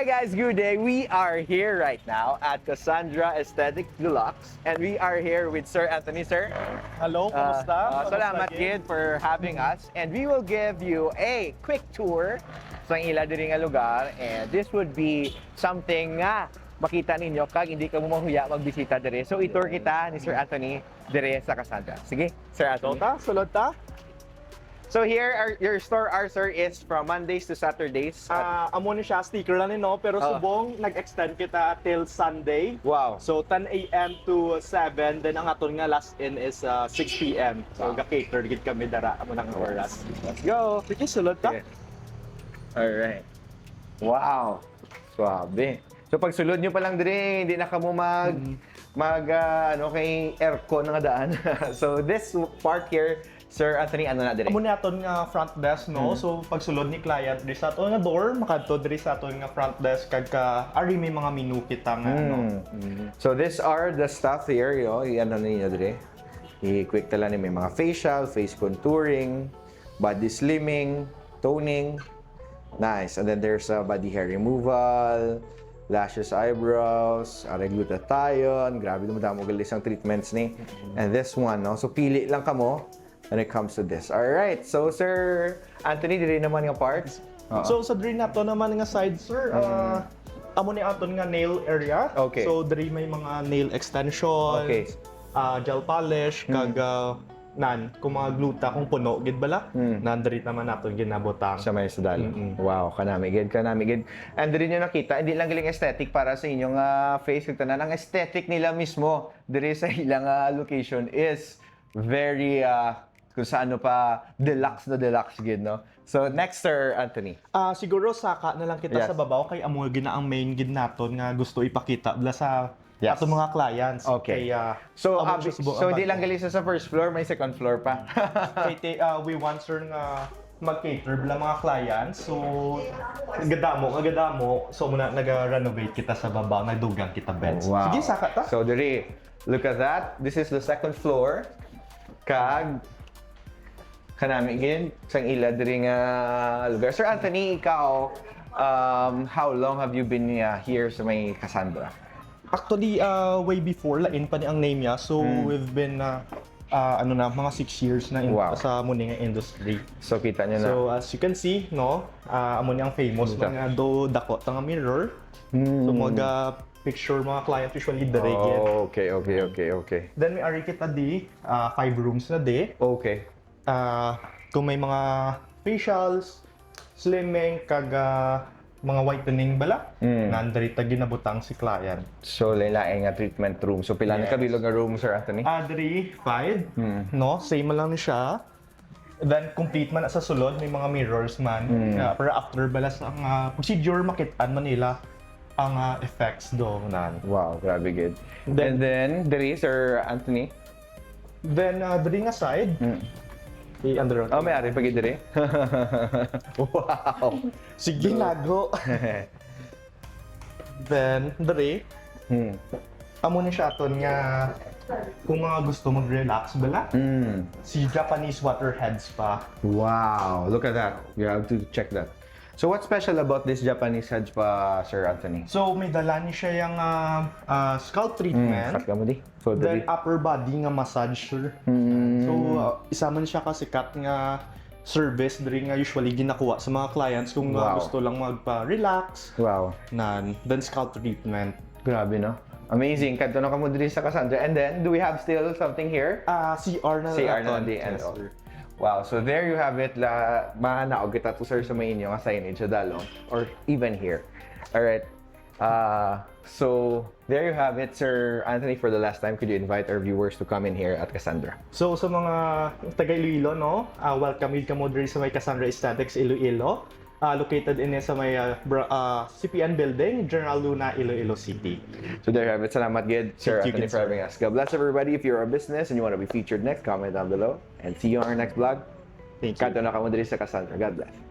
guys, good day. We are here right now at Cassandra Aesthetic Deluxe and we are here with Sir Anthony, sir. Hello, kamusta? Salamat kid for having us and we will give you a quick tour sa ila diri nga lugar and this would be something nga makita ninyo kag hindi ka mo mahuya magbisita dire. So i-tour kita ni Sir Anthony dire sa Cassandra. Sige, Sir Anthony. Sulod ta? So here, your store, sir, is from Mondays to Saturdays. Amo ni siya, sticker lang no, pero subong nag-extend kita till Sunday. Wow. So 10 a.m. to 7, then ang aton nga last in is 6 p.m. So ga-cater gid kami dara amo nang oras. Let's go. Sige, sulod ta. Okay. Alright. Wow. Swabe. So pag sulod nyo pa lang dire, hindi na ka mo ano kay aircon nga daan. So this part here, Sir Anthony, ano na dire? Amo ni aton nga front desk no. So pag sulod ni client diri sa aton nga door, makadto diri sa aton nga front desk kag ari may mga menu kita nga no. So these are the stuff here, yo. Ano ninyo dire? I-quick tala ni may mga facial, face contouring, body slimming, toning. Nice. And then there's body hair removal, lashes, eyebrows, glutathione. Grabe naman damo galis ang treatments ni. And this one, no. So pili lang kamo when it comes to this. All right. So Sir Anthony, diri naman nga parts. So sa diri nato naman nga side sir, amo ni aton nga nail area. Okay. So diri may mga nail extensions, Okay. Gel polish, kag kung mga gluta kung puno gid bala, nandiri naman naton ginabutang. Sa may sudal. Wow, kanami gid. And diri nyo nakita, hindi lang galing aesthetic para sa inyong face ug tanan. Ang aesthetic nila mismo diri sa ilang location is very kung saan pa deluxe gid, no? So next, Sir Anthony. Siguro saka na lang kita Yes. sa babaw kay amo gina ang main gid naton nga gusto ipakita bala sa Yes. ato mga clients. Okay. Kaya So amo siya subukan so hindi bago. lang galing sa first floor, may second floor pa. Kay we want sir nga mag-cater bala mga clients. So gadamo. So muna nag-renovate kita sa baba, nagdugang kita beds. Wow. Sige, saka ta. So diri, look at that. This is the second floor. Kag kanami gid sang ila diri nga lugar. Sir Anthony, ikaw how long have you been here sa may Cassandra? Actually, way before, lain pa ni ang name niya. So, we've been, mga 6 years na Wow. sa muni nga industry. So kita niyo na. So, as you can see, no, amo ni ang famous mga dako nga mirror. So, mga picture mga client usually dire gid. Oh, okay. Then, may ari kita di, 5 rooms na di. Okay. Kung may mga facials, slimming, kag mga whitening bala, nandiri ta ginabutang si client. So lain-lain nga treatment room. So pila na Yes. kabilog nga room, Sir Anthony? Adri, 5, no? Same lang ni siya. Then, complete man na sa sulod, may mga mirrors man. Pero after balas ang procedure, makitaan man nila ang effects doon. Wow, grabe good. And Then- then there is Sir Anthony. Then, diri nga side, i-under Oh, may ari pag dire. Wow. sige, lago. Then, diri, amo ni siya aton nga kung mga gusto mag-relax bala, si Japanese waterheads pa. Wow, look at that. You have to check that. So what's special about this Japanese hedge pa, Sir Anthony? So, may dala ni siya yung scalp treatment. Cut ka mo di. So Then dali. upper body nga massage sir. So isa man siya kasikat nga service diri nga usually ginakuha sa mga clients kung Wow. gusto lang magpa-relax Wow. then scalp treatment. Grabe, no? Amazing. Kadto na ka mo diri sa Cassandra. And then, do we have still something here? CR na CR na naton. di and Yes, all. sir. Wow, so there you have it. Maanaog kita to sir sa may inyo nga signage sa dalong or even here. All right. So there you have it, Sir Anthony. For the last time, could you invite our viewers to come in here at Cassandra? So sa mga taga Iloilo no, welcome ka mo diri sa may Cassandra Aesthetics Iloilo. Located in sa may CPN building, General Luna, Iloilo City. So there you have it. Salamat gid, Sir Thank you, Anthony, good for sir. having us. God bless everybody. If you're a business and you want to be featured next, comment down below. And see you on our next vlog. Thank you. Kadto na ka mo diri sa Cassandra. God bless.